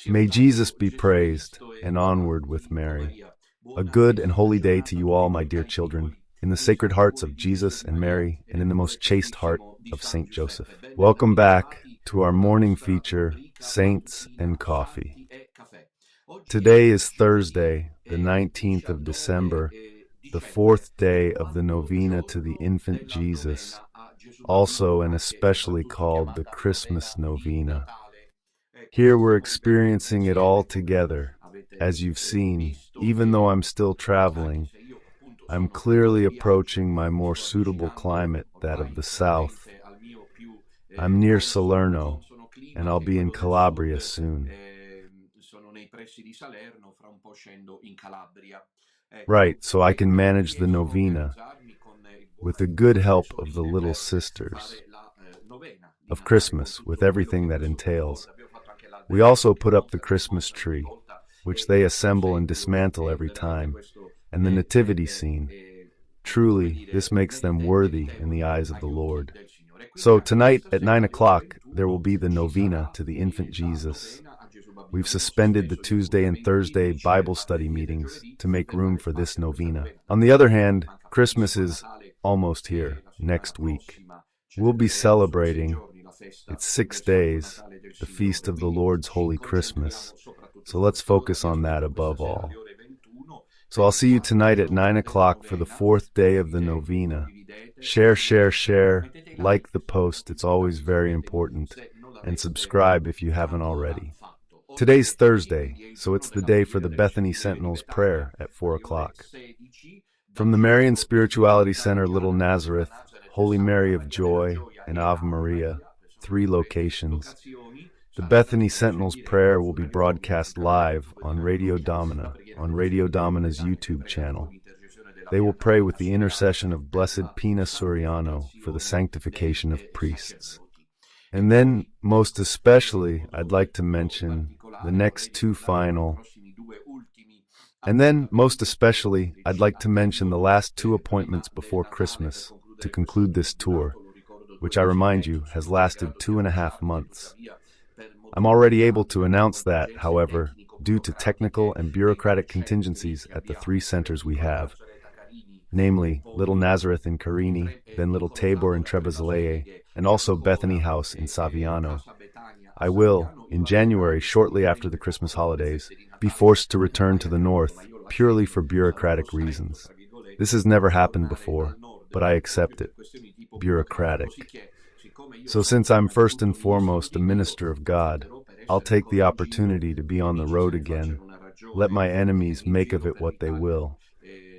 May Jesus be praised, and onward with Mary. A good and holy day to you all, my dear children, in the sacred hearts of Jesus and Mary, and in the most chaste heart of Saint Joseph. Welcome back to our morning feature, Saints and Coffee. Today is Thursday, the 19th of December, the fourth day of the novena to the infant Jesus, also and especially called the Christmas Novena. Here we're experiencing it all together. As you've seen, even though I'm still traveling, I'm clearly approaching my more suitable climate, that of the south. I'm near Salerno, and I'll be in Calabria soon. Right, so I can manage the novena with the good help of the little sisters of Christmas, with everything that entails. We also put up the Christmas tree, which they assemble and dismantle every time, and the nativity scene. Truly, this makes them worthy in the eyes of the Lord. So tonight at 9 o'clock, there will be the novena to the infant Jesus. We've suspended the Tuesday and Thursday Bible study meetings to make room for this novena. On the other hand, Christmas is almost here, next week. We'll be celebrating, it's 6 days, the feast of the Lord's Holy Christmas. So let's focus on that above all. So I'll see you tonight at 9 o'clock for the fourth day of the novena. Share, like the post, it's always very important, and subscribe if you haven't already. Today's Thursday, so it's the day for the Bethany Sentinels prayer at 4 o'clock. From the Marian Spirituality Center, Little Nazareth, Holy Mary of Joy, and Ave Maria, 3 locations. The Bethany Sentinels prayer will be broadcast live on Radio Domina, on Radio Domina's YouTube channel. They will pray with the intercession of Blessed Pina Suriano for the sanctification of priests. And then, most especially, I'd like to mention the next 2 final. And then, most especially, I'd like to mention the last 2 appointments before Christmas to conclude this tour, which I remind you has lasted 2.5 months. I'm already able to announce that, however, due to technical and bureaucratic contingencies at the 3 centers we have, namely Little Nazareth in Carini, then Little Tabor in Trebazzoleye, and also Bethany House in Saviano, I will, in January, shortly after the Christmas holidays, be forced to return to the north purely for bureaucratic reasons. This has never happened before, but I accept it. Bureaucratic. So since I'm first and foremost a minister of God, I'll take the opportunity to be on the road again. Let my enemies make of it what they will.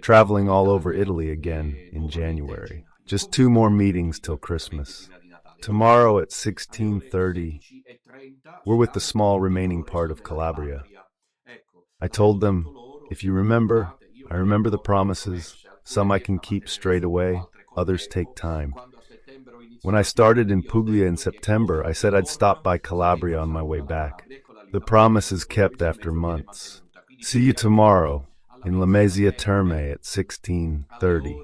Traveling all over Italy again in January. Just 2 more meetings till Christmas. Tomorrow at 16:30, we're with the small remaining part of Calabria. I told them, if you remember, I remember the promises. Some I can keep straight away, others take time. When I started in Puglia in September, I said I'd stop by Calabria on my way back. The promise is kept after months. See you tomorrow in Lamezia Terme at 16:30.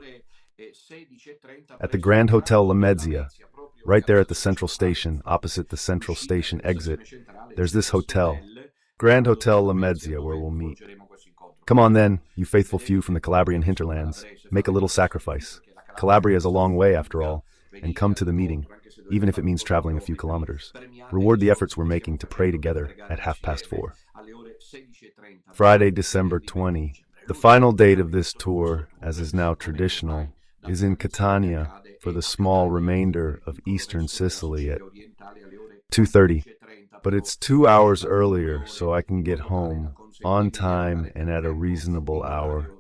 At the Grand Hotel Lamezia, right there at the Central Station, opposite the Central Station exit, there's this hotel, Grand Hotel Lamezia, where we'll meet. Come on then, you faithful few from the Calabrian hinterlands, make a little sacrifice. Calabria is a long way after all, and come to the meeting, even if it means traveling a few kilometers. Reward the efforts we're making to pray together at 4:30. Friday, December 20. The final date of this tour, as is now traditional, is in Catania for the small remainder of eastern Sicily at 2:30. But it's 2 hours earlier, so I can get home on time and at a reasonable hour.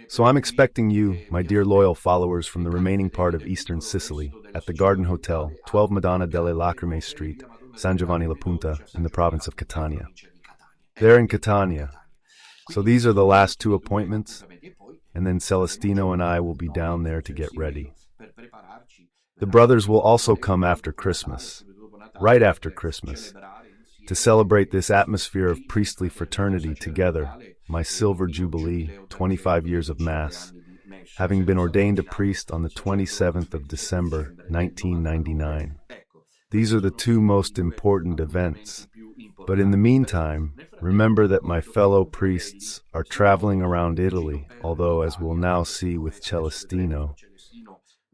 So I'm expecting you, my dear loyal followers from the remaining part of eastern Sicily, at the Garden Hotel, 12 Madonna delle Lacrime Street, San Giovanni La Punta, in the province of Catania. They're in Catania. So these are the last 2 appointments, and then Celestino and I will be down there to get ready. The brothers will also come after Christmas, right after Christmas, to celebrate this atmosphere of priestly fraternity together, my silver jubilee, 25 years of Mass, having been ordained a priest on the 27th of December, 1999. These are the two most important events. But in the meantime, remember that my fellow priests are traveling around Italy, although, as we'll now see with Celestino,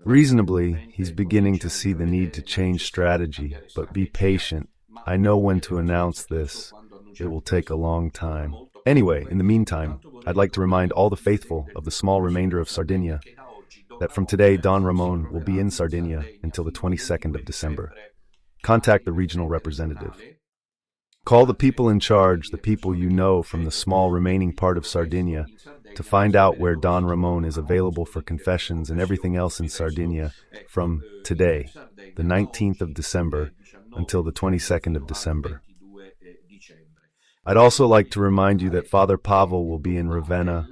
reasonably, he's beginning to see the need to change strategy, but be patient. I know when to announce this. It will take a long time. Anyway, in the meantime, I'd like to remind all the faithful of the small remainder of Sardinia that from today, Don Ramon will be in Sardinia until the 22nd of December. Contact the regional representative. Call the people in charge, the people you know from the small remaining part of Sardinia, to find out where Don Ramon is available for confessions and everything else in Sardinia from today, the 19th of December, until the 22nd of December. I'd also like to remind you that Father Pavel will be in Ravenna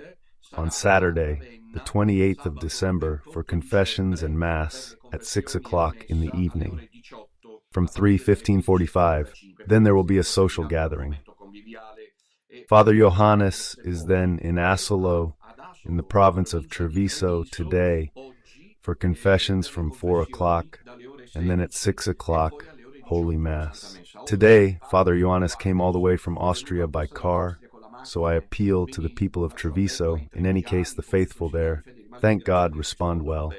on Saturday, the 28th of December, for confessions and Mass at 6 o'clock in the evening, from 3:15:45. Then there will be a social gathering. Father Johannes is then in Asolo, in the province of Treviso, today, for confessions from 4 o'clock, and then at 6 o'clock, Holy Mass. Today, Father Johannes came all the way from Austria by car, so I appeal to the people of Treviso. In any case, the faithful there, thank God, respond well.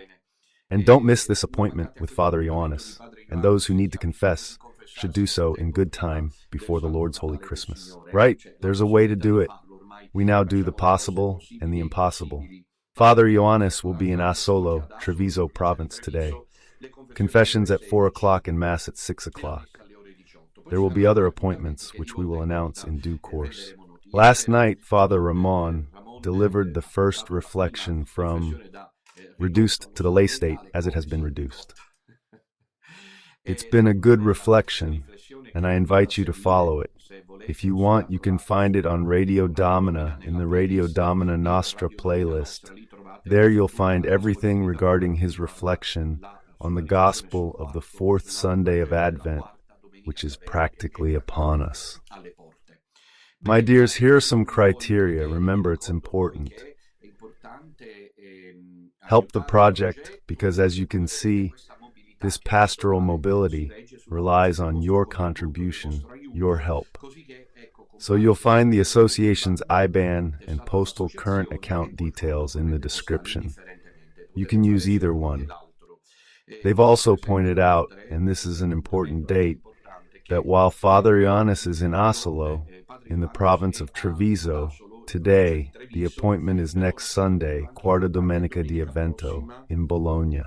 And don't miss this appointment with Father Johannes, and those who need to confess should do so in good time before the Lord's Holy Christmas. Right, there's a way to do it. We now do the possible and the impossible. Father Johannes will be in Asolo, Treviso province today. Confessions at 4 o'clock and Mass at 6 o'clock. There will be other appointments which we will announce in due course. Last night, Father Ramon delivered the first reflection from reduced to the lay state as it has been reduced. It's been a good reflection, and I invite you to follow it. If you want, you can find it on Radio Domina in the Radio Domina Nostra playlist. There you'll find everything regarding his reflection on the Gospel of the fourth Sunday of Advent, which is practically upon us. My dears, here are some criteria. Remember, it's important. Help the project, because as you can see, this pastoral mobility relies on your contribution, your help. So you'll find the association's IBAN and postal current account details in the description. You can use either one. They've also pointed out, and this is an important date, that while Father Johannes is in Asolo, in the province of Treviso, today, the appointment is next Sunday, Quarta Domenica di Avvento, in Bologna.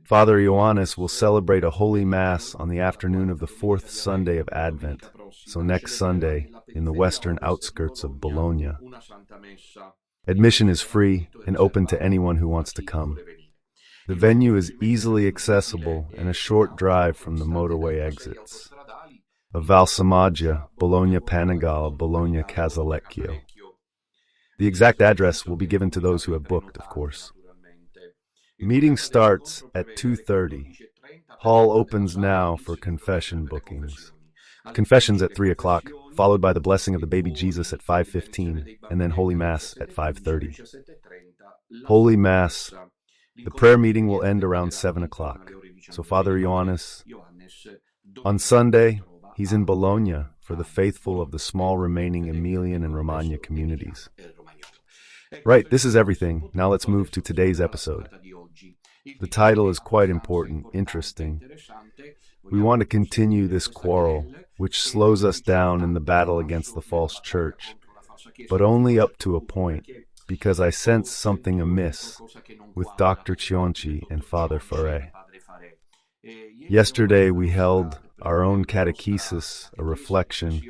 Father Johannes will celebrate a Holy Mass on the afternoon of the fourth Sunday of Advent, so next Sunday, in the western outskirts of Bologna. Admission is free and open to anyone who wants to come. The venue is easily accessible and a short drive from the motorway exits of Valsamaggia, Bologna Panigale, Bologna Casalecchio. The exact address will be given to those who have booked, of course. Meeting starts at 2:30. Hall opens now for confession bookings. Confessions at 3 o'clock, followed by the blessing of the baby Jesus at 5:15, and then Holy Mass at 5:30. Holy Mass. The prayer meeting will end around 7 o'clock. So Father Johannes, on Sunday, he's in Bologna for the faithful of the small remaining Emilian and Romagna communities. Right, this is everything. Now let's move to today's episode. The title is quite important, interesting. We want to continue this quarrel, which slows us down in the battle against the false church, but only up to a point, because I sense something amiss with Dr. Cionci and Father Ferre. Yesterday we held our own catechesis, a reflection,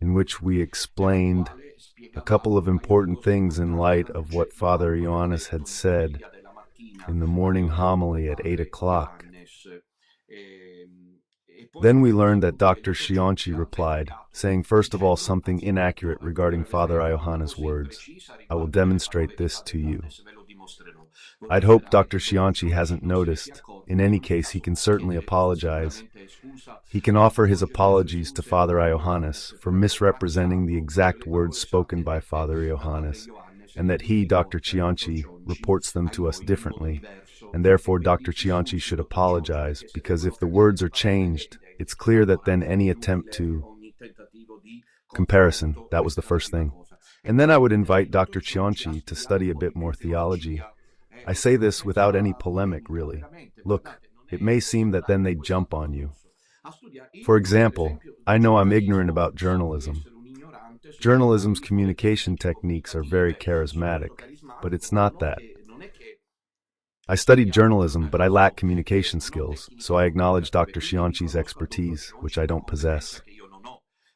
in which we explained a couple of important things in light of what Father Johannes had said in the morning homily at 8 o'clock. Then we learned that Dr. Cionci replied, saying first of all something inaccurate regarding Father Johannes' words. I will demonstrate this to you. I'd hope Dr. Cionci hasn't noticed. In any case, he can certainly apologize. He can offer his apologies to Father Johannes for misrepresenting the exact words spoken by Father Johannes, and that he, Dr. Cionci, reports them to us differently, and therefore Dr. Cionci should apologize, because if the words are changed, it's clear that then any attempt to comparison, that was the first thing. And then I would invite Dr. Cionci to study a bit more theology. I say this without any polemic, really. Look, it may seem that then they jump on you. For example, I know I'm ignorant about journalism. Journalism's communication techniques are very charismatic, but it's not that. I studied journalism, but I lack communication skills, so I acknowledge Dr. Cionci's expertise, which I don't possess.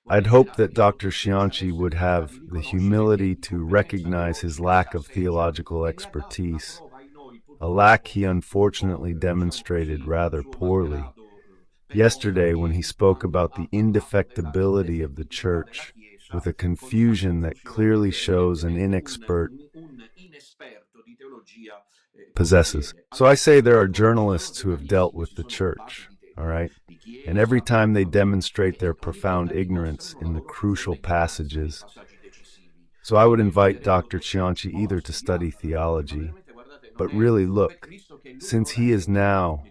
I'd hoped that Dr. Cionci would have the humility to recognize his lack of theological expertise, a lack he unfortunately demonstrated rather poorly yesterday when he spoke about the indefectibility of the Church, with a confusion that clearly shows an inexpert possesses. So I say there are journalists who have dealt with the Church, all right? And every time they demonstrate their profound ignorance in the crucial passages. So I would invite Dr. Cionci either to study theology, but really look, since he is now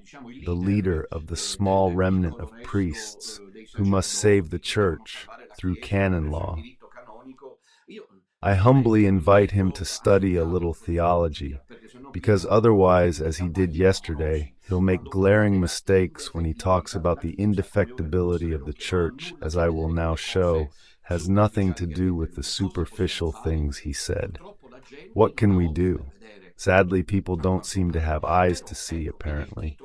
the leader of the small remnant of priests who must save the Church through canon law, I humbly invite him to study a little theology, because otherwise, as he did yesterday, he'll make glaring mistakes when he talks about the indefectibility of the Church, as I will now show, has nothing to do with the superficial things he said. What can we do? Sadly, people don't seem to have eyes to see, apparently.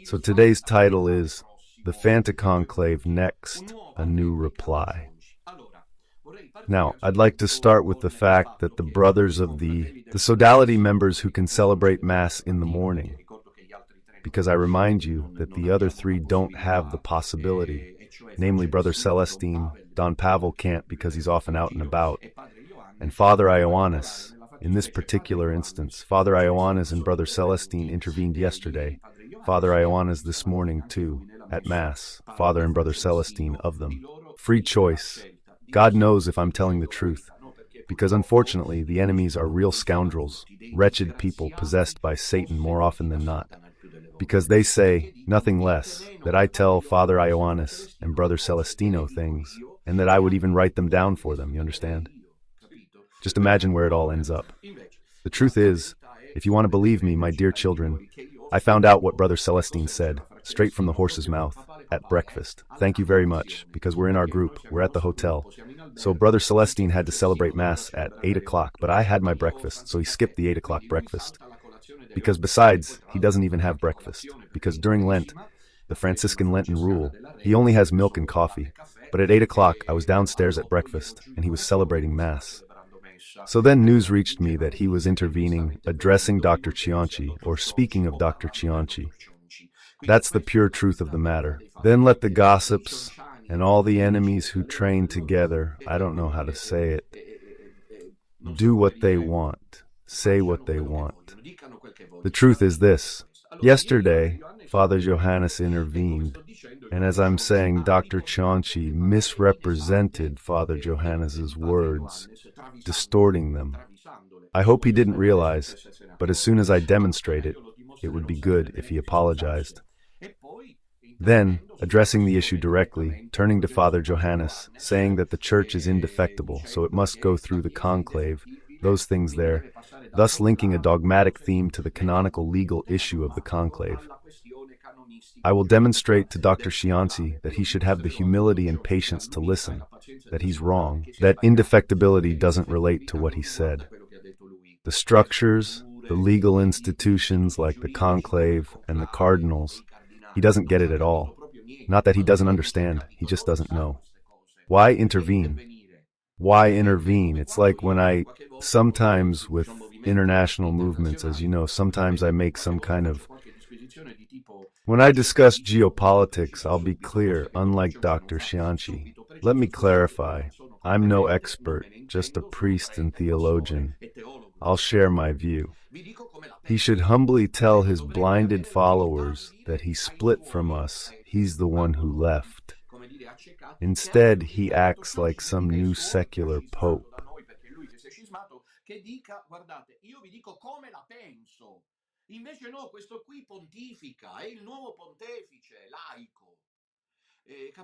So today's title is The FANTA-CONCLAVE Next, a New Reply. Now, I'd like to start with the fact that the brothers of the sodality members who can celebrate Mass in the morning, because I remind you that the other three don't have the possibility, namely Brother Celestine. Don Pavel can't because he's often out and about, and Father Ioannis. In this particular instance, Father Ioannis and Brother Celestine intervened yesterday. Father Ioannis this morning too, at Mass, Father and Brother Celestine of them. Free choice. God knows if I'm telling the truth, because unfortunately the enemies are real scoundrels, wretched people possessed by Satan more often than not, because they say nothing less that I tell Father Ioannis and Brother Celestino things, and that I would even write them down for them, you understand? Just imagine where it all ends up. The truth is, if you want to believe me, my dear children, I found out what Brother Celestine said, straight from the horse's mouth, at breakfast. Thank you very much, because we're in our group, we're at the hotel. So Brother Celestine had to celebrate Mass at 8 o'clock, but I had my breakfast, so he skipped the 8 o'clock breakfast. Because besides, he doesn't even have breakfast, because during Lent, the Franciscan Lenten rule, he only has milk and coffee. But at 8 o'clock, I was downstairs at breakfast, and he was celebrating Mass. So then news reached me that he was intervening, addressing Dr. Cionci, or speaking of Dr. Cionci. That's the pure truth of the matter. Then let the gossips and all the enemies who train together, I don't know how to say it, do what they want, say what they want. The truth is this. Yesterday, Father Johannes intervened, and as I'm saying, Dr. Cionci misrepresented Father Johannes's words, distorting them. I hope he didn't realize, but as soon as I demonstrate it, it would be good if he apologized. Then, addressing the issue directly, turning to Father Johannes, saying that the Church is indefectible, so it must go through the conclave, those things there, thus linking a dogmatic theme to the canonical legal issue of the conclave. I will demonstrate to Dr. Cionci that he should have the humility and patience to listen, that he's wrong, that indefectibility doesn't relate to what he said. The structures, the legal institutions like the conclave and the cardinals, he doesn't get it at all. Not that he doesn't understand, he just doesn't know. Why intervene? Why intervene? It's like when I, sometimes with international movements, as you know, sometimes I make some kind of... When I discuss geopolitics, I'll be clear, unlike Dr. Cionci. Let me clarify, I'm no expert, just a priest and theologian. I'll share my view. He should humbly tell his blinded followers that he split from us, he's the one who left. Instead, he acts like some new secular pope. Invece no, questo qui pontifica, è il nuovo pontefice laico.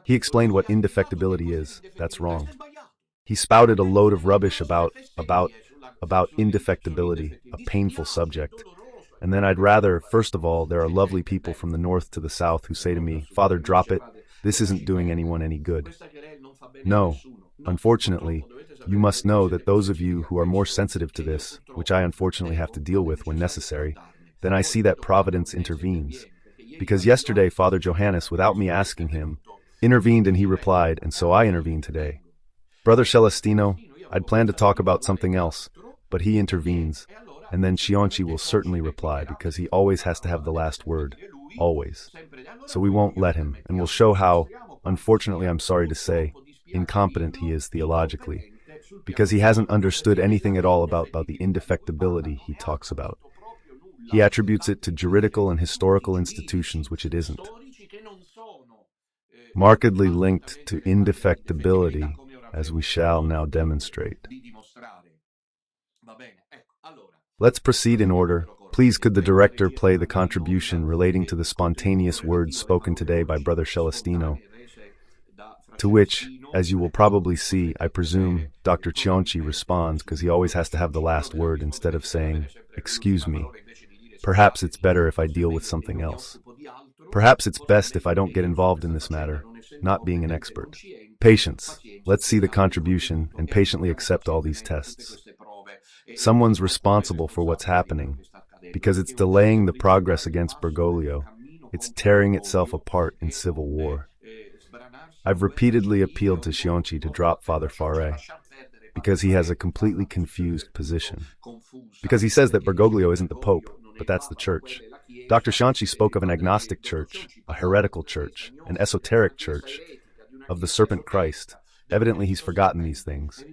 He explained what indefectibility is. That's wrong. He spouted a load of rubbish about indefectibility, a painful subject. And then I'd rather, first of all, there are lovely people from the north to the south who say to me, Father, drop it. This isn't doing anyone any good. No, unfortunately, you must know that those of you who are more sensitive to this, which I unfortunately have to deal with when necessary, then I see that Providence intervenes. Because yesterday Father Johannes, without me asking him, intervened and he replied, and so I intervened today. Brother Celestino, I'd planned to talk about something else, but he intervenes, and then Cionci will certainly reply because he always has to have the last word, always. So we won't let him, and we'll show how, unfortunately I'm sorry to say, incompetent he is theologically, because he hasn't understood anything at all about the indefectibility he talks about. He attributes it to juridical and historical institutions, which it isn't. Markedly linked to indefectibility, as we shall now demonstrate. Let's proceed in order. Please, could the director play the contribution relating to the spontaneous words spoken today by Brother Celestino, to which, as you will probably see, I presume, Dr. Cionci responds because he always has to have the last word instead of saying, "Excuse me. Perhaps it's better if I deal with something else. Perhaps it's best if I don't get involved in this matter, not being an expert." Patience. Let's see the contribution and patiently accept all these tests. Someone's responsible for what's happening, because it's delaying the progress against Bergoglio. It's tearing itself apart in civil war. I've repeatedly appealed to Cionci to drop Father Faré, because he has a completely confused position. Because he says that Bergoglio isn't the Pope, but that's the Church. Dr. Cionci spoke of an agnostic church, a heretical church, an esoteric church, of the serpent Christ. Evidently he's forgotten these things.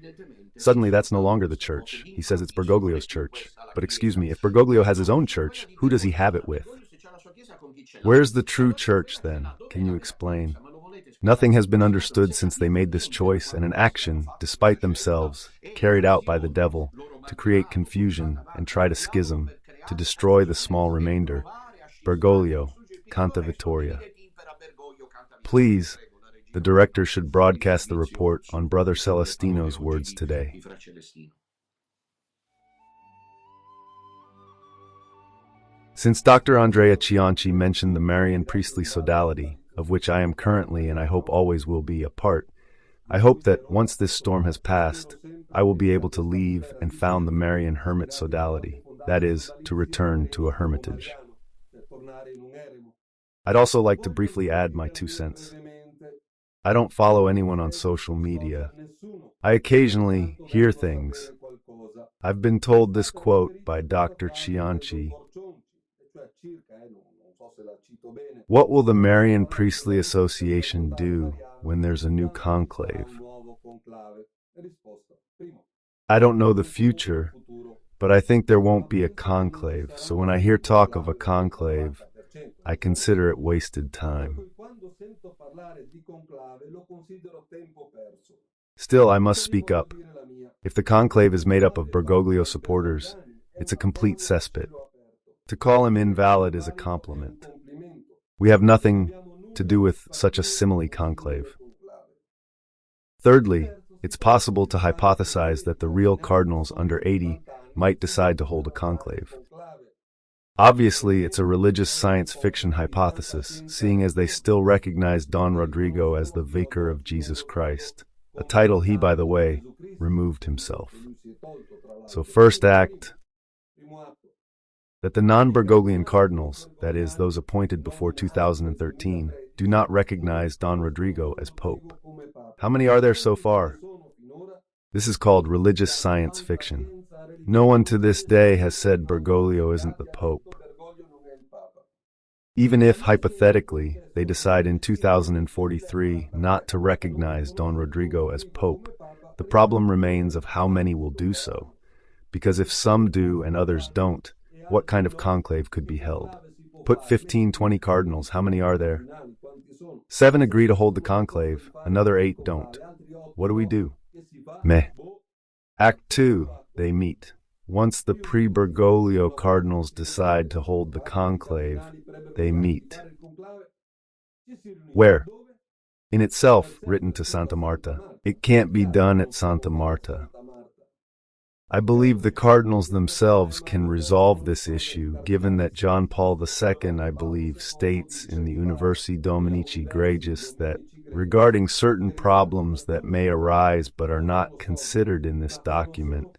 Suddenly that's no longer the church. He says it's Bergoglio's church. But excuse me, if Bergoglio has his own church, who does he have it with? Where's the true church then? Can you explain? Nothing has been understood since they made this choice, and an action, despite themselves, carried out by the devil, to create confusion and try to schism, to destroy the small remainder. Bergoglio, Canta Vittoria. Please, the director should broadcast the report on Brother Celestino's words today. Since Dr. Andrea Cionci mentioned the Marian priestly sodality, of which I am currently and I hope always will be a part, I hope that once this storm has passed, I will be able to leave and found the Marian hermit sodality, that is, to return to a hermitage. I'd also like to briefly add my 2 cents. I don't follow anyone on social media. I occasionally hear things. I've been told this quote by Dr. Cionci. What will the Marian Priestly Association do when there's a new conclave? I don't know the future, but I think there won't be a conclave, so when I hear talk of a conclave, I consider it wasted time. Still, I must speak up. If the conclave is made up of Bergoglio supporters, it's a complete cesspit. To call him invalid is a compliment. We have nothing to do with such a simile conclave. Thirdly, it's possible to hypothesize that the real cardinals under 80 might decide to hold a conclave. Obviously, it's a religious science fiction hypothesis, seeing as they still recognize Don Rodrigo as the Vicar of Jesus Christ, a title he, by the way, removed himself. So first act, that the non-Bergoglian cardinals, that is, those appointed before 2013, do not recognize Don Rodrigo as Pope. How many are there so far? This is called religious science fiction. No one to this day has said Bergoglio isn't the Pope. Even if, hypothetically, they decide in 2043 not to recognize Don Rodrigo as Pope, the problem remains of how many will do so. Because if some do and others don't, what kind of conclave could be held? Put 15, 20 cardinals, how many are there? 7 agree to hold the conclave, another 8 don't. What do we do? Meh. Act 2, they meet. once the pre-Bergoglio cardinals decide to hold the conclave, they meet. Where? In itself, written to Santa Marta. It can't be done at Santa Marta. I believe the cardinals themselves can resolve this issue, given that John Paul II, I believe, states in the 𝐸 𝐷𝐸N𝐻𝐼 that regarding certain problems that may arise but are not considered in this document,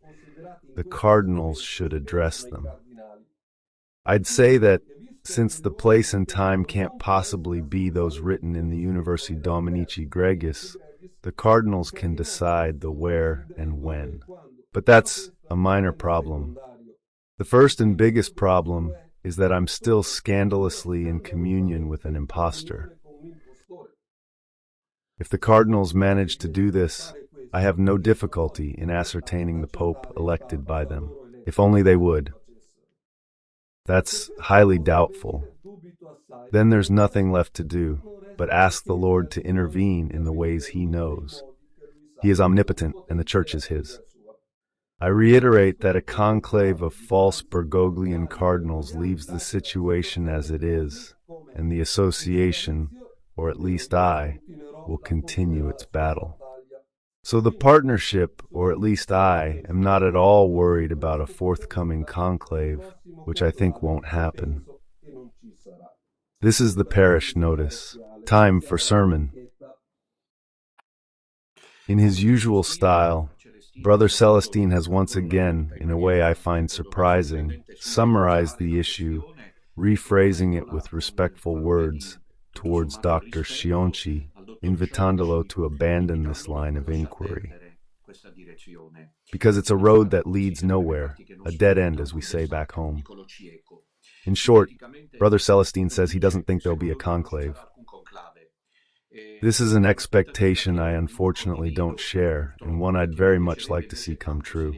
the cardinals should address them. I'd say that since the place and time can't possibly be those written in the 𝐸 𝐷𝐸N𝐻𝐼, the cardinals can decide the where and when. But that's a minor problem. The first and biggest problem is that I'm still scandalously in communion with an impostor. If the cardinals manage to do this, I have no difficulty in ascertaining the Pope elected by them, if only they would. That's highly doubtful. Then there's nothing left to do but ask the Lord to intervene in the ways He knows. He is omnipotent, and the Church is His. I reiterate that a conclave of false Bergoglian cardinals leaves the situation as it is, and the association, or at least I, will continue its battle. So the partnership, or at least I, am not at all worried about a forthcoming conclave, which I think won't happen. This is the parish notice. Time for sermon. In his usual style, Brother Celestine has once again, in a way I find surprising, summarized the issue, rephrasing it with respectful words towards Dr. Cionci, invitandolo to abandon this line of inquiry. Because it's a road that leads nowhere, a dead end, as we say back home. In short, Brother Celestine says he doesn't think there'll be a conclave. This is an expectation I unfortunately don't share, and one I'd very much like to see come true.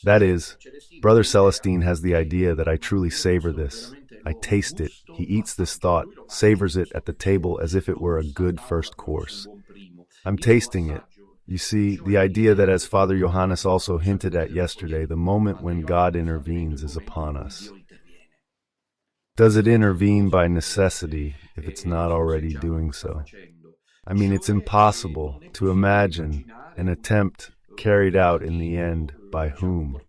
That is, Brother Celestine has the idea that I truly savor this. I taste it, he eats this thought, savors it at the table as if it were a good first course. I'm tasting it. You see, the idea that, as Father Johannes also hinted at yesterday, the moment when God intervenes is upon us. Does it intervene by necessity if it's not already doing so? I mean, it's impossible to imagine an attempt carried out in the end by whom?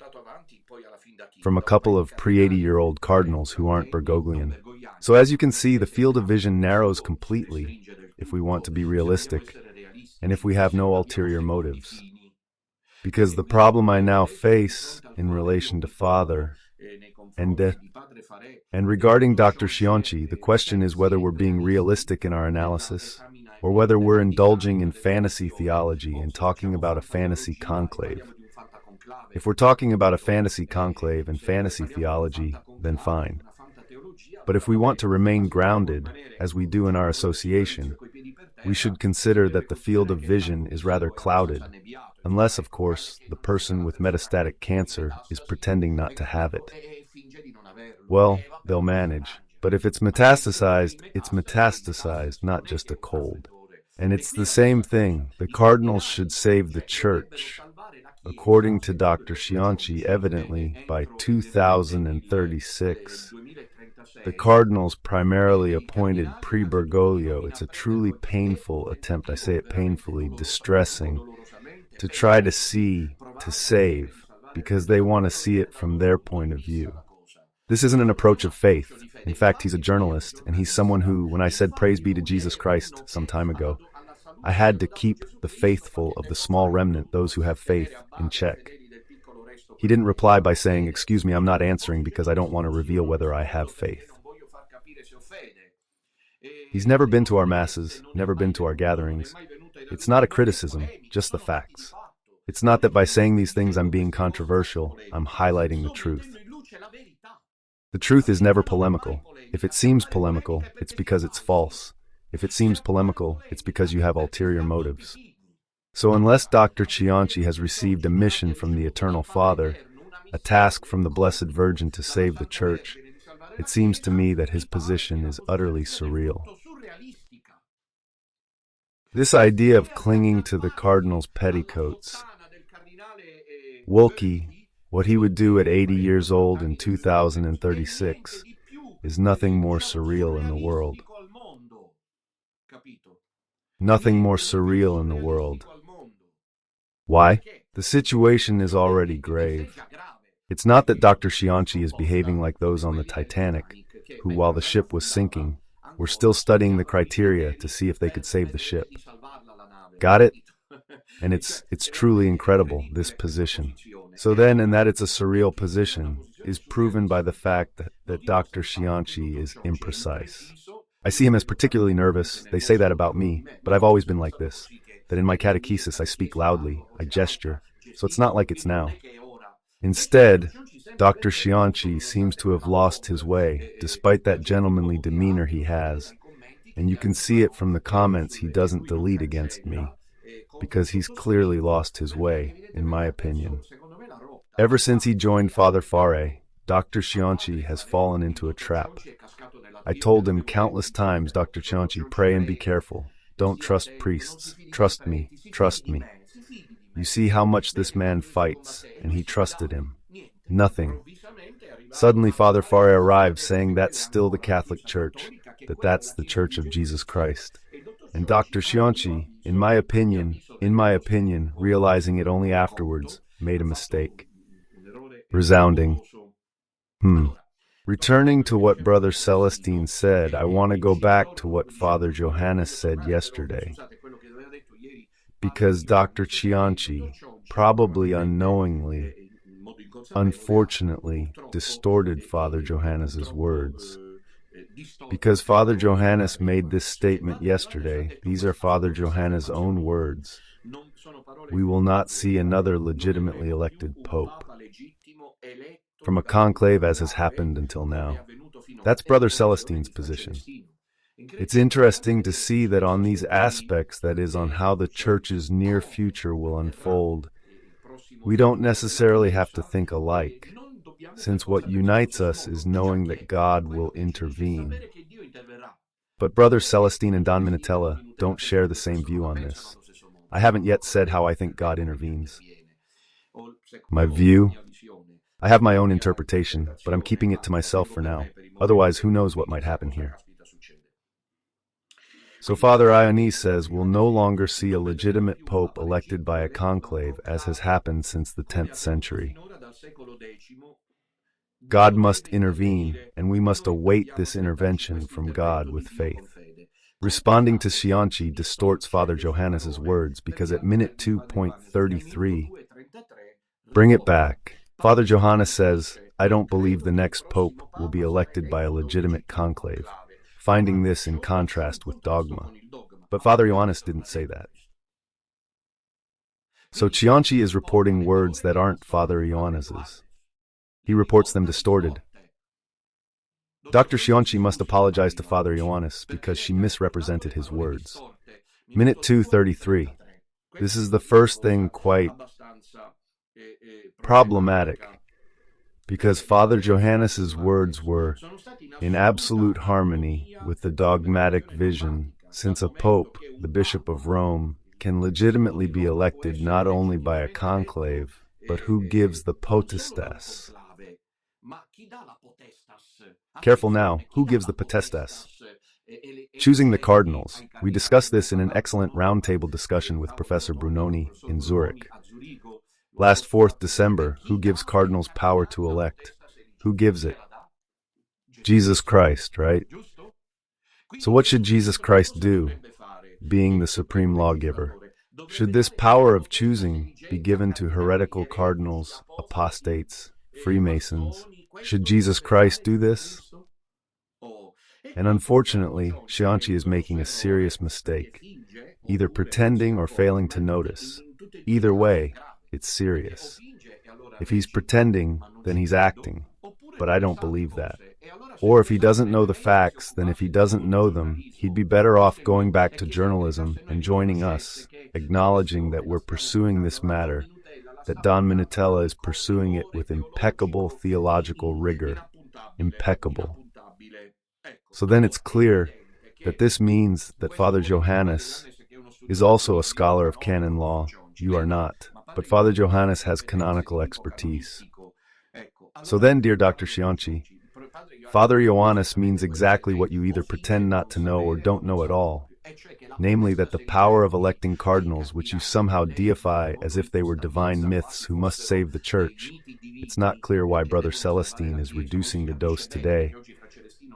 From a couple of pre-80-year-old cardinals who aren't Bergoglian. So as you can see, the field of vision narrows completely if we want to be realistic and if we have no ulterior motives. Because the problem I now face in relation to Father and regarding Dr. Cionci, the question is whether we're being realistic in our analysis or whether we're indulging in fantasy theology and talking about a fantasy conclave. If we're talking about a fantasy conclave and fantasy theology, then fine. But if we want to remain grounded, as we do in our association, we should consider that the field of vision is rather clouded, unless, of course, the person with metastatic cancer is pretending not to have it. Well, they'll manage. But if it's metastasized, not just a cold. And it's the same thing. The cardinals should save the Church. According to Dr. Cionci, evidently, by 2036, the cardinals primarily appointed pre-Bergoglio. It's a truly painful attempt, I say it painfully, distressing, to try to see, to save, because they want to see it from their point of view. This isn't an approach of faith. In fact, he's a journalist, and he's someone who, when I said praise be to Jesus Christ some time ago, I had to keep the faithful of the small remnant, those who have faith, in check. He didn't reply by saying, "Excuse me, I'm not answering because I don't want to reveal whether I have faith." He's never been to our masses, never been to our gatherings. It's not a criticism, just the facts. It's not that by saying these things I'm being controversial, I'm highlighting the truth. The truth is never polemical. If it seems polemical, it's because it's false. If it seems polemical, it's because you have ulterior motives. So unless Dr. Cionci has received a mission from the Eternal Father, a task from the Blessed Virgin to save the Church, it seems to me that his position is utterly surreal. This idea of clinging to the cardinal's petticoats, 𝐥'𝐞𝐾, What he would do at 80 years old in 2036 is nothing more surreal in the world. Nothing more surreal in the world. Why? The situation is already grave. It's not that Dr. Cionci is behaving like those on the Titanic, who, while the ship was sinking, were still studying the criteria to see if they could save the ship. Got it? And it's truly incredible, this position. So then, and that it's a surreal position, is proven by the fact that Dr. Cionci is imprecise. I see him as particularly nervous. They say that about me, but I've always been like this. That in my catechesis I speak loudly, I gesture, so it's not like it's now. Instead, Dr. Cionci seems to have lost his way, despite that gentlemanly demeanor he has, and you can see it from the comments he doesn't delete against me, because he's clearly lost his way, in my opinion. Ever since he joined Father Fare, Dr. Cionci has fallen into a trap. I told him countless times, Dr. Cionci, pray and be careful. Don't trust priests. Trust me. Trust me. You see how much this man fights, and he trusted him. Nothing. Suddenly Father Fare arrived saying that's still the Catholic Church, that's the Church of Jesus Christ. And Dr. Cionci, in my opinion, realizing it only afterwards, made a mistake. Resounding. Returning to what Brother Celestine said, I want to go back to what Father Johannes said yesterday. Because Dr. Cionci, probably unknowingly, unfortunately, distorted Father Johannes's words. Because Father Johannes made this statement yesterday, these are Father Johannes' own words. We will not see another legitimately elected Pope from a conclave as has happened until now. That's Brother Celestine's position. It's interesting to see that on these aspects, that is, on how the Church's near future will unfold, we don't necessarily have to think alike, since what unites us is knowing that God will intervene. But Brother Celestine and Don Minutella don't share the same view on this. I haven't yet said how I think God intervenes. My view? I have my own interpretation, but I'm keeping it to myself for now. Otherwise, who knows what might happen here. So Father Ioannis says we'll no longer see a legitimate pope elected by a conclave as has happened since the 10th century. God must intervene, and we must await this intervention from God with faith. Responding to Cionci distorts Father Johannes's words because at minute 2.33, bring it back. Father Johannes says, I don't believe the next pope will be elected by a legitimate conclave, finding this in contrast with dogma. But Father Ioannis didn't say that. So Cionci is reporting words that aren't Father Ioannis's. He reports them distorted. Dr. Cionci must apologize to Father Ioannis because she misrepresented his words. Minute 2:33. This is the first thing quite problematic, because Father Johannes's words were in absolute harmony with the dogmatic vision, since a pope, the Bishop of Rome, can legitimately be elected not only by a conclave, but who gives the potestas? Careful now, who gives the potestas? Choosing the cardinals. We discussed this in an excellent roundtable discussion with Professor Brunoni in Zurich. Last 4th December, who gives cardinals power to elect? Who gives it? Jesus Christ, right? So what should Jesus Christ do, being the supreme lawgiver? Should this power of choosing be given to heretical cardinals, apostates, Freemasons? Should Jesus Christ do this? And unfortunately, Cionci is making a serious mistake, either pretending or failing to notice. Either way, it's serious. If he's pretending, then he's acting, but I don't believe that. Or if he doesn't know the facts, then if he doesn't know them, he'd be better off going back to journalism and joining us, acknowledging that we're pursuing this matter, that Don Minutella is pursuing it with impeccable theological rigor. Impeccable. So then it's clear that this means that Father Johannes is also a scholar of canon law. You are not. But Father Johannes has canonical expertise. So then, dear Dr. Cionci, Father Ioannis means exactly what you either pretend not to know or don't know at all, namely that the power of electing cardinals, which you somehow deify as if they were divine myths who must save the Church. It's not clear why Brother Celestine is reducing the dose today,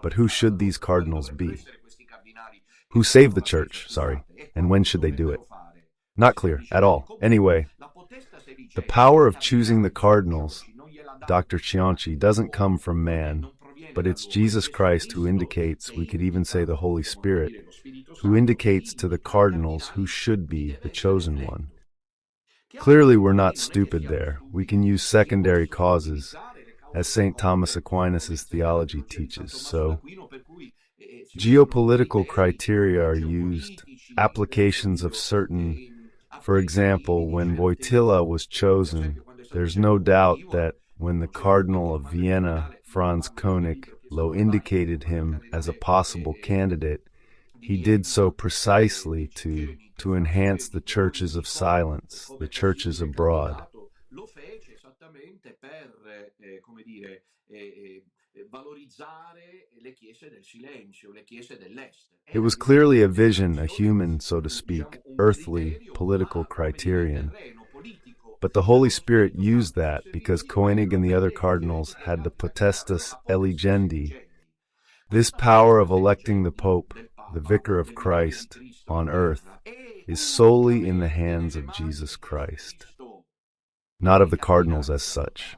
but who should these cardinals be? Who saved the Church, and when should they do it? Not clear at all. Anyway, the power of choosing the cardinals, Dr. Cionci, doesn't come from man, but it's Jesus Christ who indicates, we could even say the Holy Spirit, who indicates to the cardinals who should be the chosen one. Clearly we're not stupid there. We can use secondary causes, as St. Thomas Aquinas' theology teaches. So, geopolitical criteria are used, applications of certain, for example, when Wojtyla was chosen, there's no doubt that when the Cardinal of Vienna, Franz Koenig, indicated him as a possible candidate, he did so precisely to enhance the churches of silence, the churches abroad. It was clearly a vision, a human, so to speak, earthly, political criterion. But the Holy Spirit used that because Koenig and the other cardinals had the potestas eligendi, this power of electing the Pope, the Vicar of Christ, on earth, is solely in the hands of Jesus Christ, not of the cardinals as such.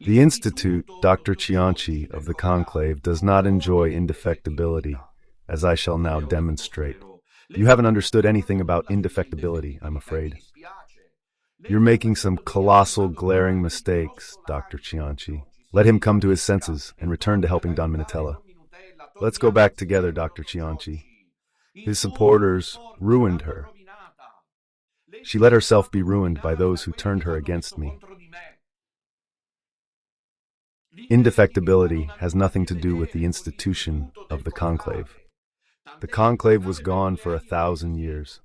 The Institute, Dr. Cionci, of the Conclave does not enjoy indefectibility, as I shall now demonstrate. You haven't understood anything about indefectibility, I'm afraid. You're making some colossal, glaring mistakes, Dr. Cionci. Let him come to his senses and return to helping Don Minutella. Let's go back together, Dr. Cionci. His supporters ruined her. She let herself be ruined by those who turned her against me. Indefectibility has nothing to do with the institution of the conclave. The conclave was gone for 1,000 years.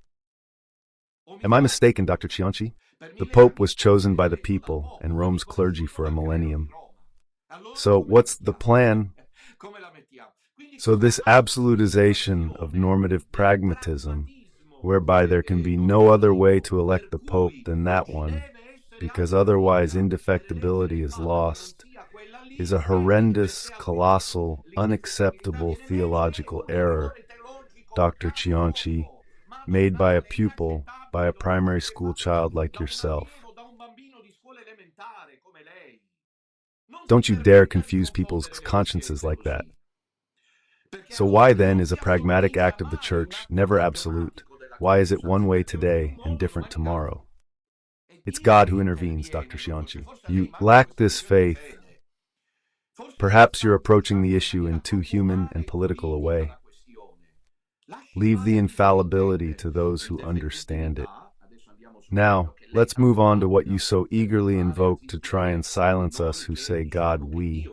Am I mistaken, Dr. Cionci? The Pope was chosen by the people and Rome's clergy for a millennium. So what's the plan? So this absolutization of normative pragmatism, whereby there can be no other way to elect the Pope than that one, because otherwise indefectibility is lost, is a horrendous, colossal, unacceptable theological error, Dr. Cionci, made by a pupil, by a primary school child like yourself. Don't you dare confuse people's consciences like that. So why then is a pragmatic act of the Church never absolute? Why is it one way today and different tomorrow? It's God who intervenes, Dr. Cionci. You lack this faith. Perhaps you're approaching the issue in too human and political a way. Leave the infallibility to those who understand it. Now, let's move on to what you so eagerly invoke to try and silence us who say God we.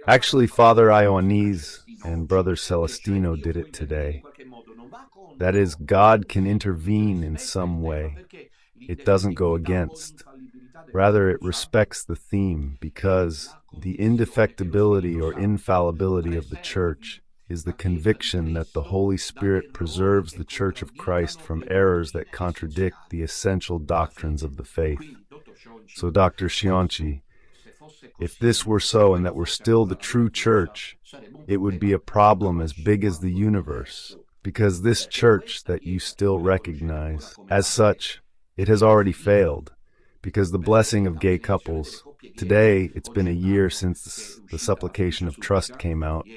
Actually, Father Ioannese and Brother Celestino did it today. That is, God can intervene in some way. It doesn't go against. Rather, it respects the theme, because the indefectibility or infallibility of the Church is the conviction that the Holy Spirit preserves the Church of Christ from errors that contradict the essential doctrines of the faith. So, Dr. Cionci, if this were so and that we're still the true Church, it would be a problem as big as the universe, because this Church that you still recognize, as such, it has already failed, because the blessing of gay couples, today it's been a year since the supplication of trust came out.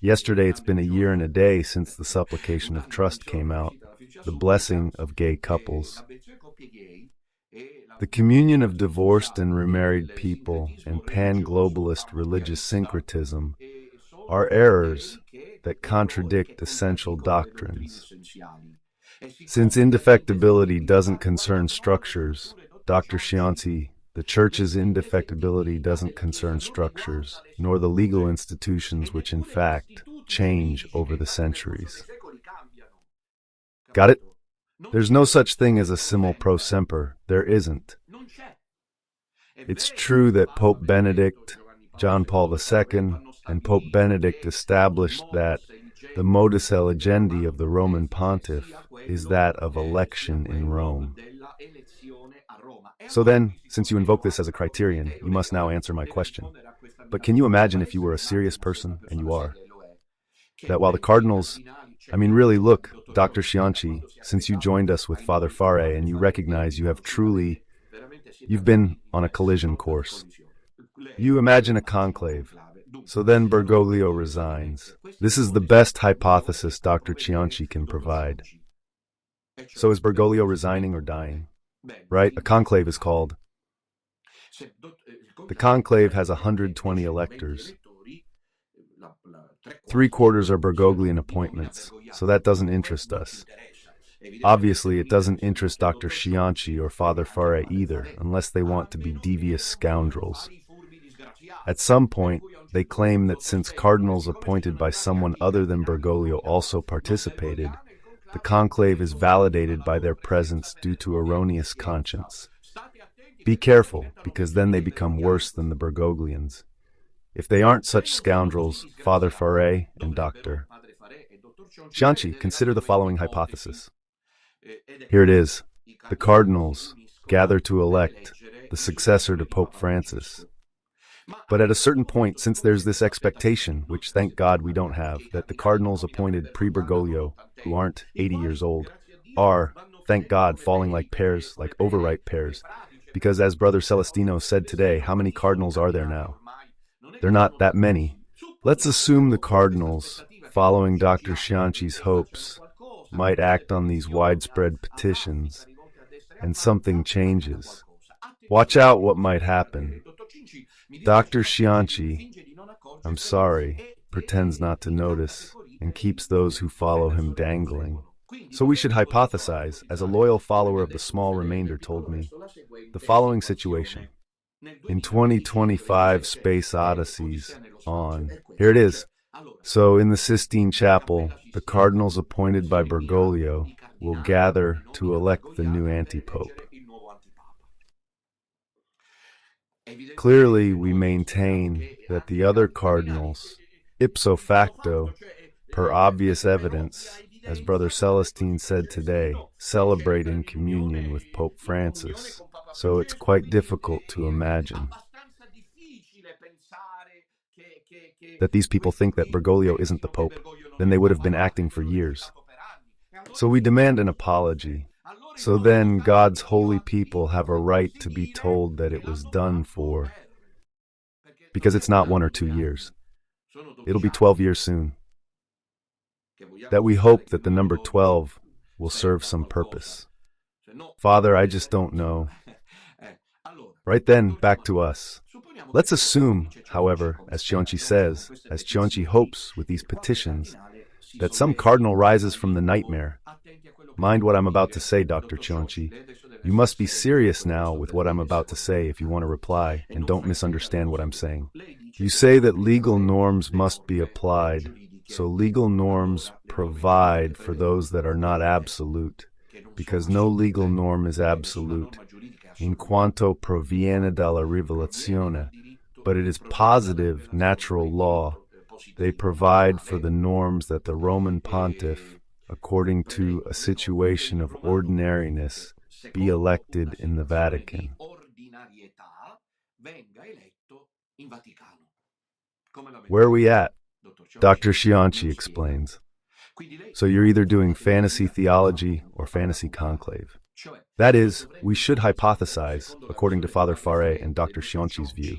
Yesterday it's been a year and a day since the supplication of trust came out, the blessing of gay couples. The communion of divorced and remarried people and pan-globalist religious syncretism are errors that contradict essential doctrines. Since indefectibility doesn't concern structures, Dr. Cionci, the Church's indefectibility doesn't concern structures, nor the legal institutions which in fact change over the centuries. Got it? There's no such thing as a simul pro semper. There isn't. It's true that Pope Benedict, John Paul II and Pope Benedict established that the modus eligendi of the Roman pontiff is that of election in Rome. So then, since you invoke this as a criterion, you must now answer my question. But can you imagine if you were a serious person, and you are, that while the cardinals, really look, Dr. Cionci, since you joined us with Father Fare and you recognize you've been on a collision course. You imagine a conclave. So then Bergoglio resigns. This is the best hypothesis Dr. Cionci can provide. So is Bergoglio resigning or dying? Right? A conclave is called. The conclave has 120 electors. 3/4 are Bergoglian appointments, so that doesn't interest us. Obviously, it doesn't interest Dr. Cionci or Father Fare either, unless they want to be devious scoundrels. At some point, they claim that since cardinals appointed by someone other than Bergoglio also participated, the conclave is validated by their presence due to erroneous conscience. Be careful, because then they become worse than the Bergoglians. If they aren't such scoundrels, Father Fare and Dr. Cionci, consider the following hypothesis. Here it is. The cardinals gather to elect the successor to Pope Francis. But at a certain point, since there's this expectation, which thank God we don't have, that the cardinals appointed pre-Bergoglio, who aren't 80 years old, are, thank God, falling like pears, like overripe pears. Because as Brother Celestino said today, how many cardinals are there now? They're not that many. Let's assume the cardinals, following Dr. Cionci's hopes, might act on these widespread petitions, and something changes. Watch out what might happen. Dr. Cionci, I'm sorry, pretends not to notice and keeps those who follow him dangling. So we should hypothesize, as a loyal follower of the small remainder told me, the following situation. In 2025 Space Odysseys on. Here it is. So in the Sistine Chapel, the cardinals appointed by Bergoglio will gather to elect the new antipope. Clearly, we maintain that the other cardinals, ipso facto, per obvious evidence, as Brother Celestine said today, celebrate in communion with Pope Francis. So it's quite difficult to imagine that these people think that Bergoglio isn't the Pope. Then they would have been acting for years. So we demand an apology. So then God's holy people have a right to be told that it was done for, because it's not 1 or 2 years. It'll be 12 years soon. That we hope that the number 12 will serve some purpose. Father, I just don't know. Right then, back to us. Let's assume, however, as Cionci says, as Cionci hopes with these petitions, that some cardinal rises from the nightmare. Mind what I'm about to say, Dr. Cionci. You must be serious now with what I'm about to say if you want to reply, and don't misunderstand what I'm saying. You say that legal norms must be applied, so legal norms provide for those that are not absolute, because no legal norm is absolute, in quanto proviene dalla rivelazione, but it is positive natural law. They provide for the norms that the Roman pontiff, according to a situation of ordinariness, be elected in the Vatican. Where are we at? Dr. Cionci explains. So you're either doing fantasy theology or fantasy conclave. That is, we should hypothesize, according to Father Fare and Dr. Cionci's view.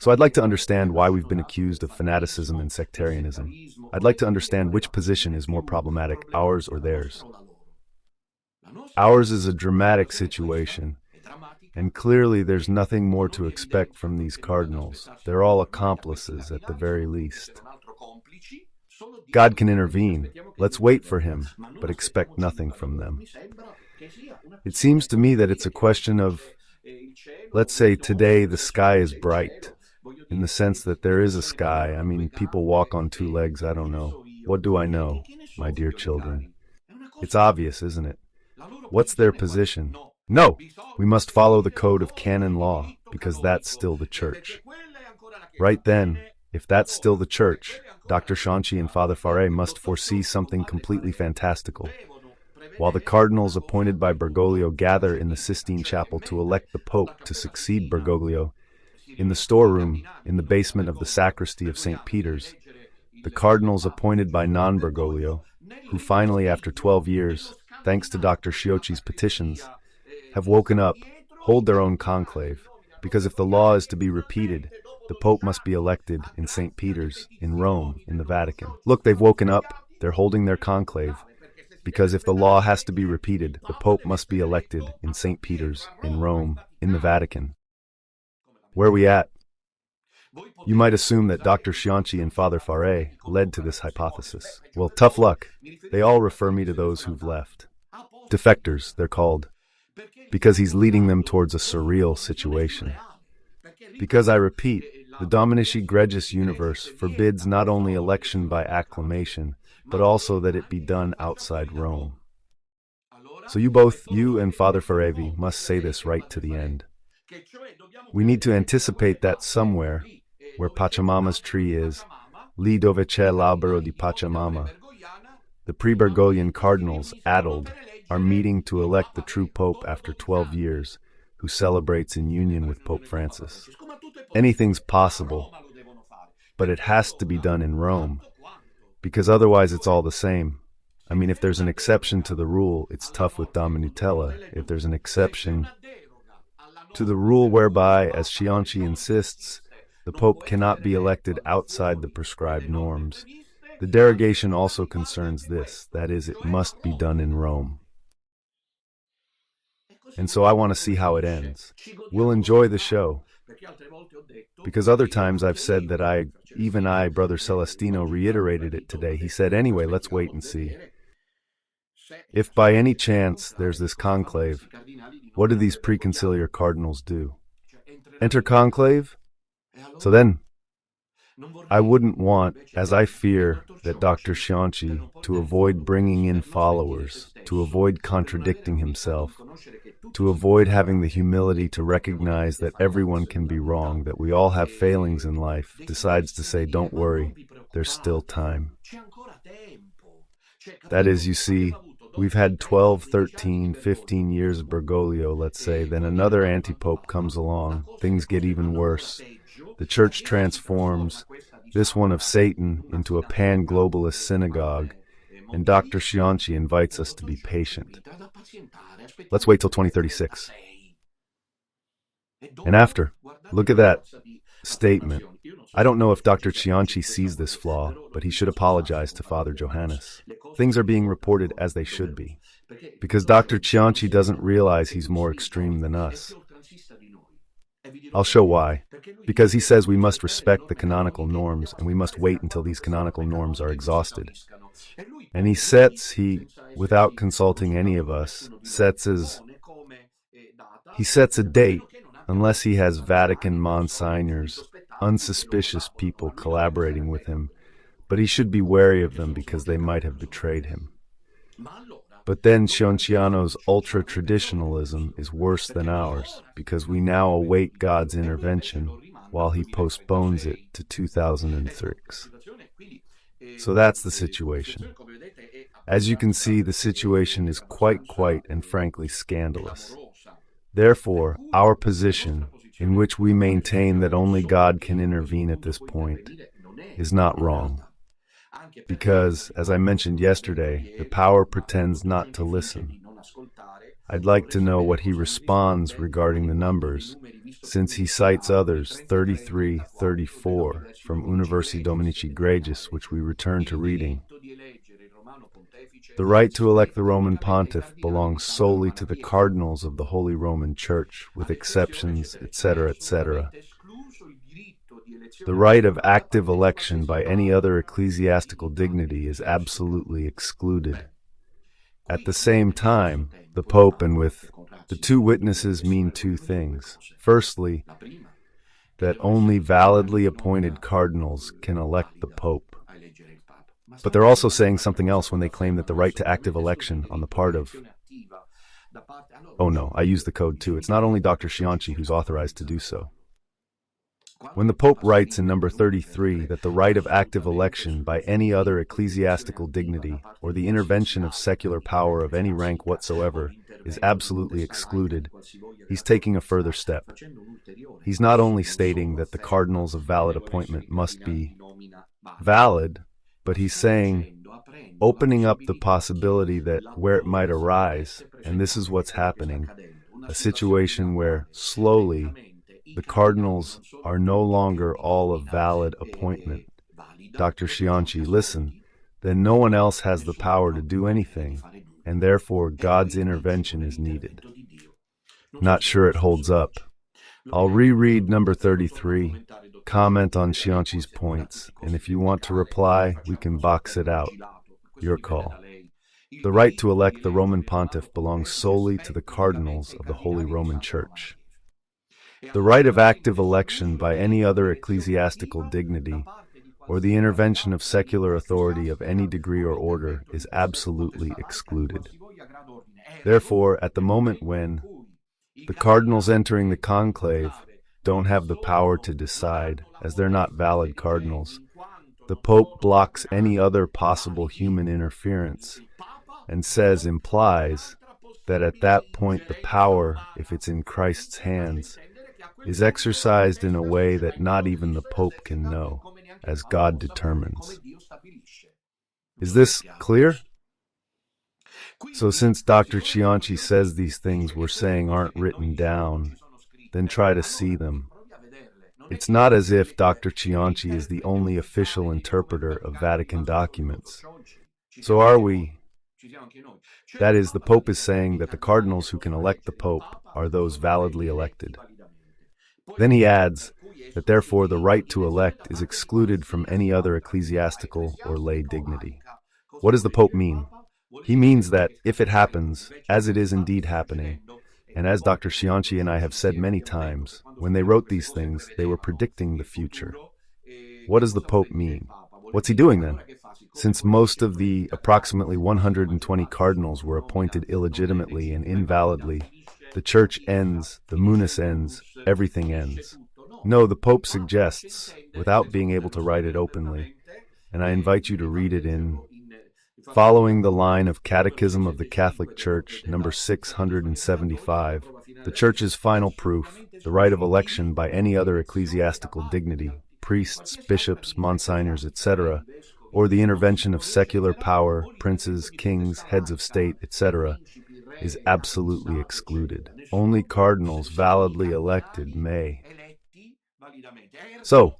So I'd like to understand why we've been accused of fanaticism and sectarianism. I'd like to understand which position is more problematic, ours or theirs. Ours is a dramatic situation, and clearly there's nothing more to expect from these cardinals. They're all accomplices at the very least. God can intervene. Let's wait for him, but expect nothing from them. It seems to me that it's a question of, let's say today the sky is bright, in the sense that there is a sky. People walk on 2 legs, I don't know. What do I know, my dear children? It's obvious, isn't it? What's their position? No, we must follow the code of canon law, because that's still the church. Right then, if that's still the church, Dr. Cionci and Father Faré must foresee something completely fantastical. While the cardinals appointed by Bergoglio gather in the Sistine Chapel to elect the Pope to succeed Bergoglio, in the storeroom, in the basement of the sacristy of St. Peter's, the cardinals appointed by non-Bergoglio, who finally, after 12 years, thanks to Dr. Schiocci's petitions, have woken up, hold their own conclave, because if the law is to be repeated, the Pope must be elected in St. Peter's, in Rome, in the Vatican. Look, they've woken up, they're holding their conclave, because if the law has to be repeated, the Pope must be elected in St. Peter's, in Rome, in the Vatican. Where are we at? You might assume that Dr. Cionci and Father Faré led to this hypothesis. Well, tough luck. They all refer me to those who've left. Defectors, they're called, because he's leading them towards a surreal situation. Because I repeat, the 𝐷𝐸𝐼𝐸 universe forbids not only election by acclamation, but also that it be done outside Rome. So you and Father Faré, must say this right to the end. We need to anticipate that somewhere, where Pachamama's tree is, lì dove c'è l'albero di Pachamama, the pre-Bergoglian cardinals, addled, are meeting to elect the true Pope after 12 years, who celebrates in union with Pope Francis. Anything's possible, but it has to be done in Rome, because otherwise it's all the same. I mean, if there's an exception to the rule, it's tough with Dom Nutella. If there's an exception to the rule whereby, as Cionci insists, the Pope cannot be elected outside the prescribed norms, the derogation also concerns this, that is, it must be done in Rome. And so I want to see how it ends. We'll enjoy the show, because other times I've said that even I, Brother Celestino, reiterated it today. He said, anyway, let's wait and see. If by any chance there's this conclave, what do these preconciliar cardinals do? Enter conclave? So then, I wouldn't want, as I fear, that Dr. Cionci, to avoid bringing in followers, to avoid contradicting himself, to avoid having the humility to recognize that everyone can be wrong, that we all have failings in life, decides to say, don't worry, there's still time. That is, you see, we've had 12, 13, 15 years of Bergoglio, let's say, then another anti-pope comes along, things get even worse. The church transforms, this one of Satan, into a pan-globalist synagogue, and Dr. Cionci invites us to be patient. Let's wait till 2036. And after, look at that statement. I don't know if Dr. Cionci sees this flaw, but he should apologize to Father Johannes. Things are being reported as they should be, because Dr. Cionci doesn't realize he's more extreme than us. I'll show why. Because he says we must respect the canonical norms, and we must wait until these canonical norms are exhausted. And he, without consulting any of us, sets a date, unless he has Vatican monsignors, unsuspicious people collaborating with him, but he should be wary of them because they might have betrayed him. But then Cionciano's ultra-traditionalism is worse than ours, because we now await God's intervention while he postpones it to 2006. So that's the situation. As you can see, the situation is quite and frankly scandalous. Therefore, our position, in which we maintain that only God can intervene at this point, is not wrong. Because, as I mentioned yesterday, the power pretends not to listen. I'd like to know what he responds regarding the numbers, since he cites others, 33, 34, from Universi Dominici Gregis, which we return to reading. The right to elect the Roman Pontiff belongs solely to the cardinals of the Holy Roman Church, with exceptions, etc., etc. The right of active election by any other ecclesiastical dignity is absolutely excluded. At the same time, the Pope and with the two witnesses mean two things. Firstly, that only validly appointed cardinals can elect the Pope. But they're also saying something else when they claim that the right to active election on the part of... Oh no, I used the code too. It's not only Dr. Cionci who's authorized to do so. When the Pope writes in number 33 that the right of active election by any other ecclesiastical dignity or the intervention of secular power of any rank whatsoever is absolutely excluded, he's taking a further step. He's not only stating that the cardinals of valid appointment must be valid, but he's saying, opening up the possibility that where it might arise, and this is what's happening, a situation where, slowly, the cardinals are no longer all of valid appointment. Dr. Cionci, listen, then no one else has the power to do anything, and therefore God's intervention is needed. Not sure it holds up. I'll reread number 33, comment on Cionci's points, and if you want to reply, we can box it out. Your call. The right to elect the Roman Pontiff belongs solely to the cardinals of the Holy Roman Church. The right of active election by any other ecclesiastical dignity or the intervention of secular authority of any degree or order is absolutely excluded. Therefore, at the moment when the cardinals entering the conclave don't have the power to decide, as they're not valid cardinals, the Pope blocks any other possible human interference and implies that at that point the power, if it's in Christ's hands, is exercised in a way that not even the Pope can know, as God determines. Is this clear? So since Dr. Cionci says these things we're saying aren't written down, then try to see them. It's not as if Dr. Cionci is the only official interpreter of Vatican documents. So are we? That is, the Pope is saying that the cardinals who can elect the Pope are those validly elected. Then he adds that therefore the right to elect is excluded from any other ecclesiastical or lay dignity. What does the Pope mean? He means that if it happens, as it is indeed happening, and as Dr. Cionci and I have said many times, when they wrote these things, they were predicting the future. What does the Pope mean? What's he doing then? Since most of the approximately 120 cardinals were appointed illegitimately and invalidly, the Church ends, the munus ends, everything ends. No, the Pope suggests, without being able to write it openly, and I invite you to read it in following the line of Catechism of the Catholic Church, number 675, the Church's final proof, the right of election by any other ecclesiastical dignity, priests, bishops, monsignors, etc., or the intervention of secular power, princes, kings, heads of state, etc., is absolutely excluded. Only cardinals validly elected may. So,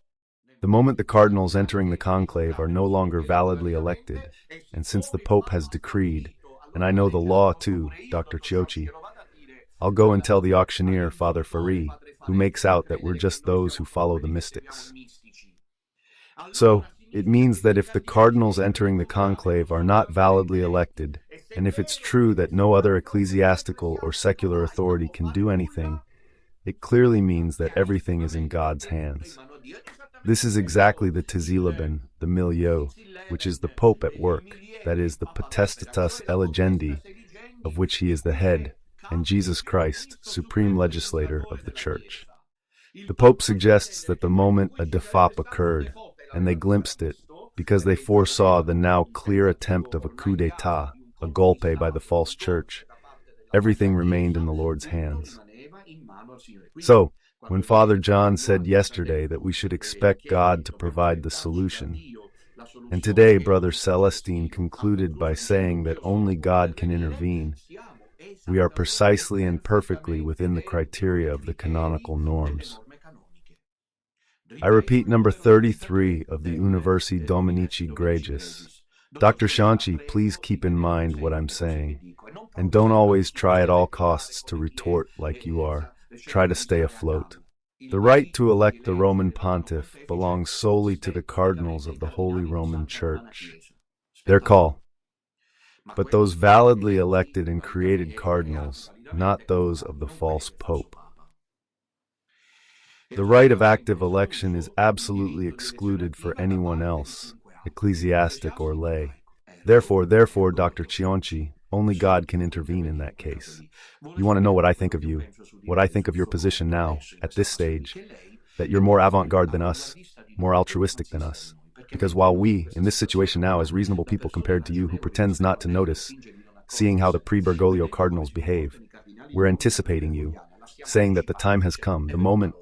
the moment the cardinals entering the conclave are no longer validly elected, and since the Pope has decreed, and I know the law too, Dr. Cionci, I'll go and tell the auctioneer, Father Phony, who makes out that we're just those who follow the mystics. So, it means that if the cardinals entering the conclave are not validly elected, and if it's true that no other ecclesiastical or secular authority can do anything, it clearly means that everything is in God's hands. This is exactly the 𝐜𝐶𝐸𝐵, the milieu, which is the Pope at work, that is, the potestatas elegendi, of which he is the head, and Jesus Christ, supreme legislator of the Church. The Pope suggests that the moment a defop occurred, and they glimpsed it, because they foresaw the now clear attempt of a coup d'état, a golpe by the false church, everything remained in the Lord's hands. So, when Father John said yesterday that we should expect God to provide the solution, and today Brother Celestine concluded by saying that only God can intervene, we are precisely and perfectly within the criteria of the canonical norms. I repeat number 33 of the Universi Dominici Gregis. Dr. Cionci, please keep in mind what I'm saying, and don't always try at all costs to retort like you are. Try to stay afloat. The right to elect the Roman Pontiff belongs solely to the cardinals of the Holy Roman Church. Their call. But those validly elected and created cardinals, not those of the false Pope. The right of active election is absolutely excluded for anyone else, ecclesiastic or lay. Therefore, Dr. Cionci, only God can intervene in that case. You want to know what I think of you, what I think of your position now, at this stage. that you're more avant-garde than us, more altruistic than us. Because while we, in this situation now, as reasonable people compared to you who pretends not to notice, seeing how the pre-Bergoglio cardinals behave, we're anticipating you, saying that the time has come, the moment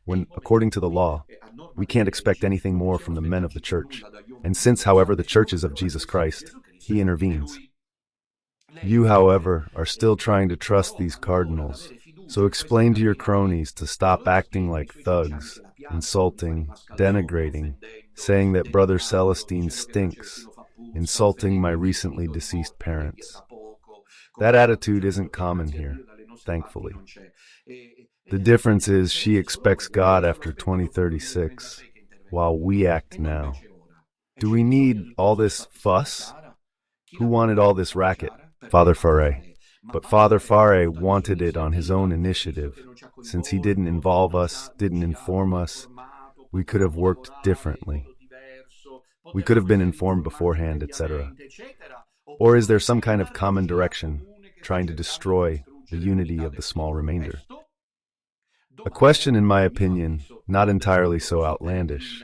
when, according to the law, we can't expect anything more from the men of the church. And since, however, the church is of Jesus Christ, he intervenes. You, however, are still trying to trust these cardinals. So explain to your cronies to stop acting like thugs, insulting, denigrating, saying that Brother Celestine stinks, insulting my recently deceased parents. That attitude isn't common here, thankfully. The difference is she expects God after 2036, while we act now. Do we need all this fuss? Who wanted all this racket? Father Fare. But Father Fare wanted it on his own initiative. Since he didn't involve us, didn't inform us, we could have worked differently. We could have been informed beforehand, etc. Or is there some kind of common direction, trying to destroy the unity of the small remainder? A question, in my opinion, not entirely so outlandish.